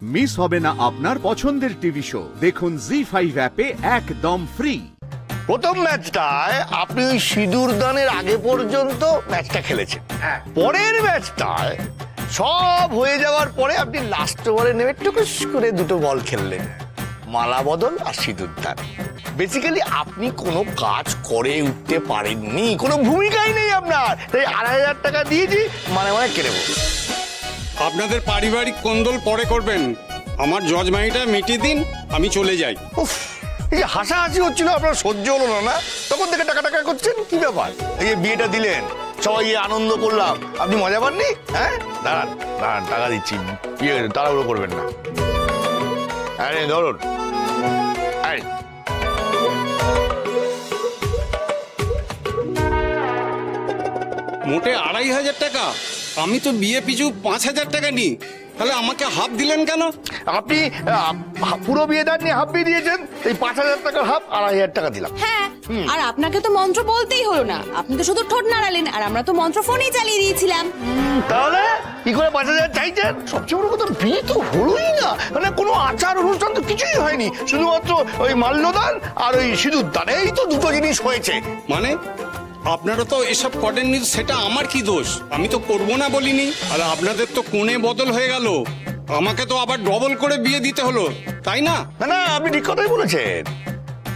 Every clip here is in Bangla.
মিস হবে না আপনার পছন্দের টিভি শো। দেখুন জি5 অ্যাপে একদম ফ্রি। প্রথম ম্যাচটায় আপনি ওই সিঁদুর দানের আগে পর্যন্ত ম্যাচটা খেলেছেন। পরের ম্যাচটায় সব হয়ে যাওয়ার পরে আপনি লাস্ট ওভারে নেমে টুকুস করে দুটো বল খেললেন, মালা বদল আর সিঁদুর দান। বেসিক্যালি আপনি কোনো কাজ করে উঠতে পারেননি, কোনো ভূমিকাই নেই আপনার, তাই ২৫০০ টাকা দিয়েছি মানে কেটে নেব। আপনাদের পারিবারিক কোন্দল পরে করবেন, আমার জজমাইটা মিটিয়ে দিন, আমি চলে যাই। উফ, এই যে হাসাহাসি হচ্ছিল আপনার সহ্য হলো না, না তখন থেকে টাকা টাকা করছেন, কি ব্যাপার? এই যে বিয়েটা দিলেন, সবাই আনন্দ করলাম, আপনি মজা পাননি? হ্যাঁ, দাঁড়ান দাঁড়ান, টাকা দিচ্ছি, বিয়ে তাড়াহুড়ো করবেন না। আরে ধরুন, মোটে ২৫০০ টাকা, আমি তো বিয়ে পিছু ৫০০০ টাকা নিই, তাহলে আমাকে হাফ দিলেন কেন? আপনি পুরো বিয়ে দেননি, হাফ বিয়ে দিয়েছেন, এই ৫০০০ টাকার হাফ ২৫০০ টাকা দিলাম। হ্যাঁ, আর আপনাকে তো মন্ত্র বলতেই হলো না, আপনি তো শুধু ঠোঁট নাড়ালেন, আর আমরা তো মন্ত্র ফোনেই চালিয়ে দিয়েছিলাম। তাহলে কি করে ৫০০০ চাইছেন? সবচেয়ে বড় কথা, বিয়ে তো হলোই না, মানে কোনো আচার অনুষ্ঠান তো কিছুই হয়নি, শুধুমাত্র ওই মাল্যদান আর ওই সিঁদুর দান, এই তো দুটো জিনিস হয়েছে। মানে আপনারা তো এসব করেননি, সেটা আমার কি দোষ? আমি তো করবো না বলিনি, আর আপনাদের তো কোণে বদল হয়ে গেল, আমাকে তো আবার ডবল করে বিয়ে দিতে হলো, তাই না? না না, আপনি ঠিক কথাই বলেছেন।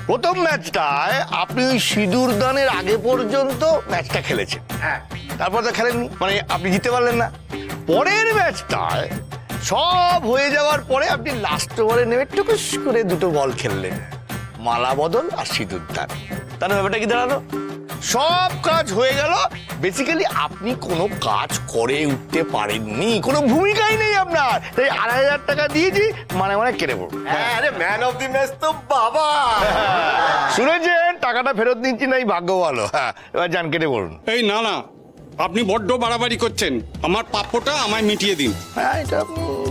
প্রথম ম্যাচটায় আপনি ওই সিঁদুর দানের আগে পর্যন্ত ম্যাচটা খেলেছেন, হ্যাঁ, তারপর তো খেলেননি, মানে আপনি জিততে পারলেন না। পরের ম্যাচটায় সব হয়ে যাওয়ার পরে আপনি লাস্ট ওভারে নেমে টুকুস করে দুটো বল খেললেন, মালা বদল আর সিঁদুর দান। তার ব্যাপারটা কি দাঁড়ালো? সব কাজ হয়ে গেল, বেসিক্যালি আপনি কোনো কাজ করে উঠতে পারেননি, কোনো ভূমিকাই নেই আপনার, তাই ২৫০০ টাকা দিয়েছি মানে কেটে পড়ব। আরে ম্যান অফ দি ম্যাচ তো বাবা। শুনেছেন, টাকাটা ফেরত নিচ্ছি না, এই ভাগ্য ভালো। হ্যাঁ, এবার যান, কেটে পড়ুন। এই না না, আপনি বড্ড বাড়াবাড়ি করছেন, আমার প্রাপ্যটা আমায় মিটিয়ে দিন। হ্যাঁ, এটা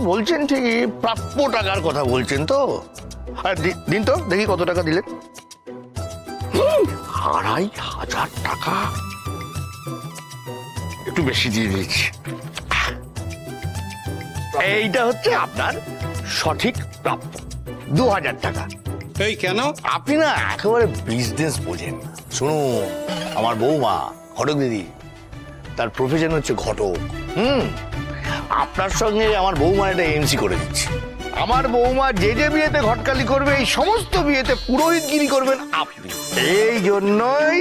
বলছেন ঠিকই, প্রাপ্য টাকার কথা বলছেন তো। আর দিন তো দেখি কত টাকা দিলেন। ২৫০০ টাকা, একটু বেশি দিয়ে দিচ্ছি। এইটা হচ্ছে আপনার সঠিক প্রাপ্য, ২০০০ টাকা। এই কেন? আপনি না একেবারে বিজনেস বোঝেন না। শুনুন, আমার বৌমা ঘটক দিদি, তার প্রফেশন হচ্ছে ঘটক। আপনার সঙ্গে আমার বৌমা একটা এমসি করে দিচ্ছে। আমার বৌমা যে যে বিয়েতে ঘটকালি করবে, এই সমস্ত বিয়েতে পুরোহিতগিরি করবেন আপনি। এই জন্যই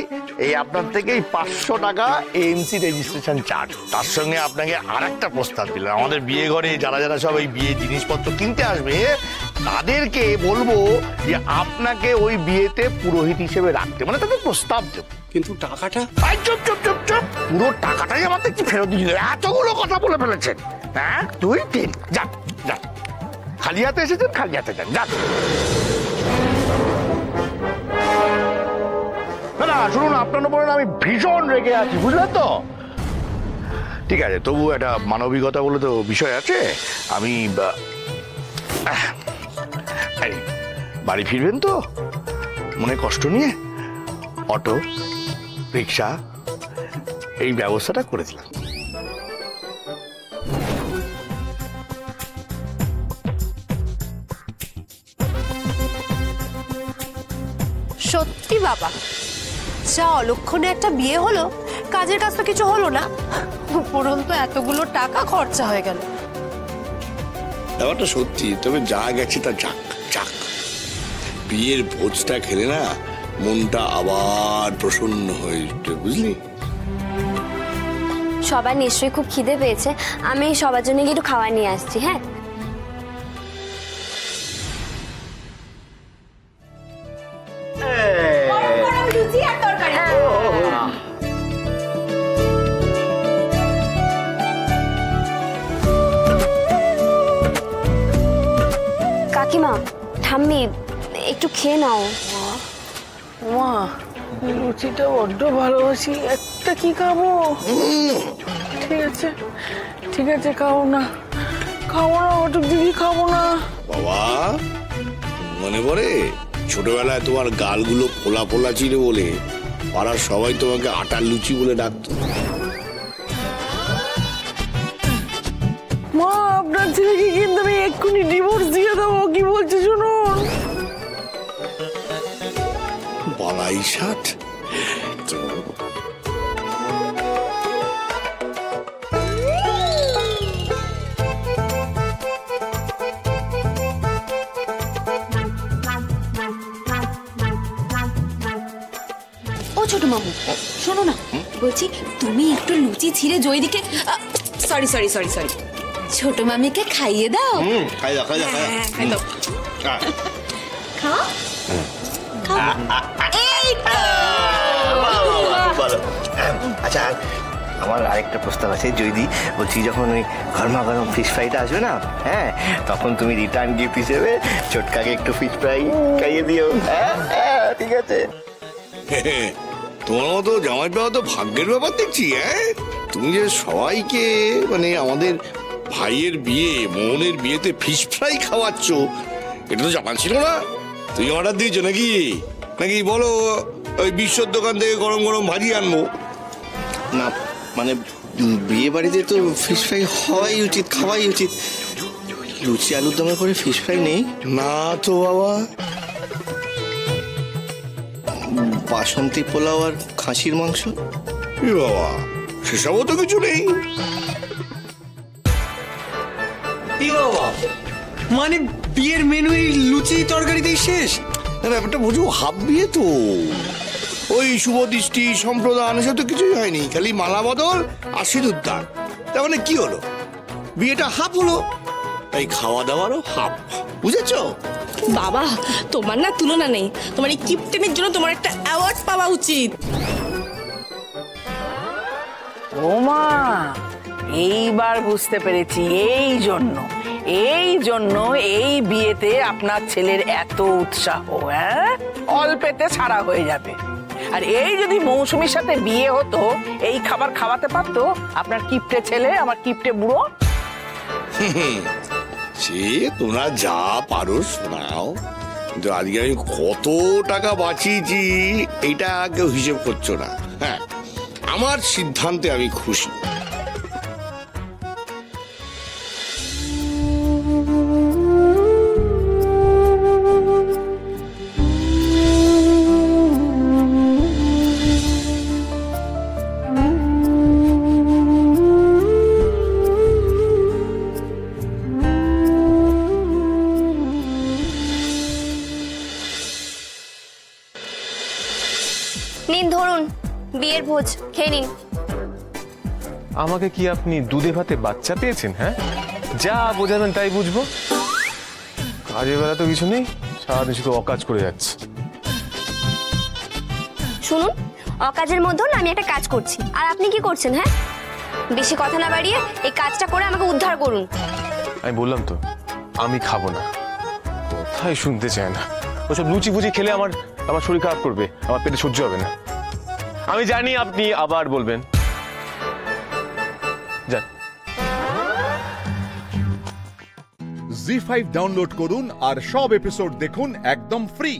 এই আপনার থেকে ৫০০ টাকা এমসি রেজিস্ট্রেশন চার্জ। তার সঙ্গে আপনাকে আর একটা প্রস্তাব দিলাম, আমাদের বিয়ে ঘরে যারা যারা সব এই বিয়ে জিনিসপত্র কিনতে আসবে, তাদেরকে বলবো যে আপনাকে ওই বিয়েতে পুরোহিত হিসেবে রাখতে, মানে তাদের প্রস্তাব দেব। কিন্তু টাকাটা? চুপ চুপ চুপ চুপ, পুরো টাকাটাই আমাদের কি ফেরত দিয়ে দিলেন? এতগুলো কথা বলে ফেলেছেন। ১, ২, ৩, যান যান, খালি হাতে এসেছেন, খালি হাতে যান, যান। না শুনুন, আপনার উপরে আমি ভীষণ রেগে আছি, বুঝলেন তো? ঠিক আছে, তবু একটা মানবিকতা বলে তো বিষয় আছে। আমি বাড়ি ফিরবেন তো মনে কষ্ট নিয়ে, অটো রিক্সা এই ব্যবস্থাটা করে দিলাম। সত্যি বাবা, যা অলক্ষণে একটা বিয়ে হলো, কাজের কাজ তো কিছু হলো না, উপরন্তু এতগুলো টাকা খরচা হয়ে গেল। ব্যাপারটা সত্যি, তবে যা গেছে তা যাক যাক। বিয়ের ভোজটা খেলে না মনটা আবার প্রসন্ন হয়ে উঠবে, বুঝলি? সবার নিশ্চয়ই খুব খিদে পেয়েছে, আমি সবার জন্য একটু খাওয়া নিয়ে আসছি। হ্যাঁ, কাকিমা, ঠাম্মি, একটু খেয়ে নাও। মা, লুচিটা বড্ড ভালোবাসি, একটা কি খাবো? ঠিক আছে ঠিক আছে, খাবো না ঘটক দিদি, খাবো না। বাবা, মনে পড়ে ছোটবেলায় তোমার গালগুলো ফোলা ফোলা ছিল বলে পাড়ার সবাই তোমাকে আটার লুচি বলে ডাকতো। মা, আপনার দেখি কিন্তু আমি এক্ষুনি ডিভোর্স দিয়ে দেবো। কি বলছে শুনুন। বালাই ষাট ও ছোট মামু শোনো না, বলছি তুমি একটু লুচি ছিঁড়ে জয়দিকে, সরি সরি সরি সরি, ছোট মামিকে খাইয়ে দাও। খাই দাও খাই দাও খাই দাও। খাই দাও, খাও খাও। এই তো। ভালো। আচ্ছা আমার আরেকটা প্রস্তাব আছে জয়দি, বলছি যখন ওই গরমা গরম ফিশ ফ্রাইটা আসবে না, হ্যাঁ তখন তুমি রিটার্ন গিফট হিসেবে ছোটকাকে একটু ফিশ ফ্রাই খাইয়ে দিও। হ্যাঁ ঠিক আছে। তোমার মতো জামাই পাওয়া তো ভাগ্যের ব্যাপার দেখছি। হ্যাঁ তুমি যে সবাইকে মানে আমাদের ভাইয়ের বিয়ে মোহনের বিয়েতে ফিশ ফ্রাই খাওয়াচ্ছ, এটা তো জানা ছিল না। তুমি অর্ডার দিয়েছো নাকি? নাকি বলো ওই বিশ্বর দোকান থেকে গরম গরম ভাজি আনবো? না মানে বিয়ে বাড়িতে তো ফিশ ফ্রাই হওয়াই উচিত, খাওয়াই উচিত। লুচি আলুর দমে করে ফিশ ফ্রাই নেই না তো বাবা। বাসন্তী পোলাও আর খাসির মাংস? এ বাবা সেসবও তো কিছু নেই। মানে বিয়ের মেনু এই লুচি তরকারিতেই শেষ? না ব্যাপারটা বুঝো, হাফ বিয়ে তো, ওই শুভ দৃষ্টি সম্প্রদান এসব তো কিছুই হয়নি, খালি মালা বদল আর সিঁদুরদান। তার মানে কি হলো, বিয়েটা হাফ হলো, তাই খাওয়া দাওয়ারও হাফ। বুঝেছো? বাবা তোমার না তুলনা নেই, তোমার এই কিপটেনের জন্য তোমার একটা অ্যাওয়ার্ড পাওয়া উচিত। ওমা এইবার বুঝতে পেরেছি এই জন্য এই বিয়েতে আপনার ছেলের এত উৎসাহ। হ্যাঁ অল্পেতে ছাড়া হয়ে যাবে। আর এই যদি মৌসুমীর সাথে বিয়ে হতো, এই খাবার খাওয়াতে পারতো আপনার কিপটে ছেলে, আমার কিপটে বুড়ো। সে তোমরা যা পারো শোনাও, কিন্তু আজকে আমি কত টাকা বাঁচিয়েছি এইটা কেউ হিসেব করছো না। হ্যাঁ আমার সিদ্ধান্তে আমি খুশি। নিন ধরুন বিয়ের ভোজ, খেয়ে নিন। আমাকে কি আপনি দুধে ভাতে বাচ্চা পেয়েছেন? হ্যাঁ যা বোঝাবেন তাই বুঝবো। কাজের বেলা তো কিছু নেই, সারাদিন শুধু অকাজ করে যাচ্ছে। শুনুন, অকাজের মধ্যেও না আমি একটা কাজ করছি, আর আপনি কি করছেন? হ্যাঁ বেশি কথা না বাড়িয়ে এই কাজটা করে আমাকে উদ্ধার করুন। আমি বললাম তো আমি খাবো না, কোথায় শুনতে চায় না। ওসব লুচি ফুচি খেলে আমার শরীর খারাপ করবে, আমার পেটে সহ্য হবে না। আমি জানি আপনি আবার বলবেন। যান। জি5 ডাউনলোড করুন আর সব এপিসোড দেখুন একদম ফ্রি।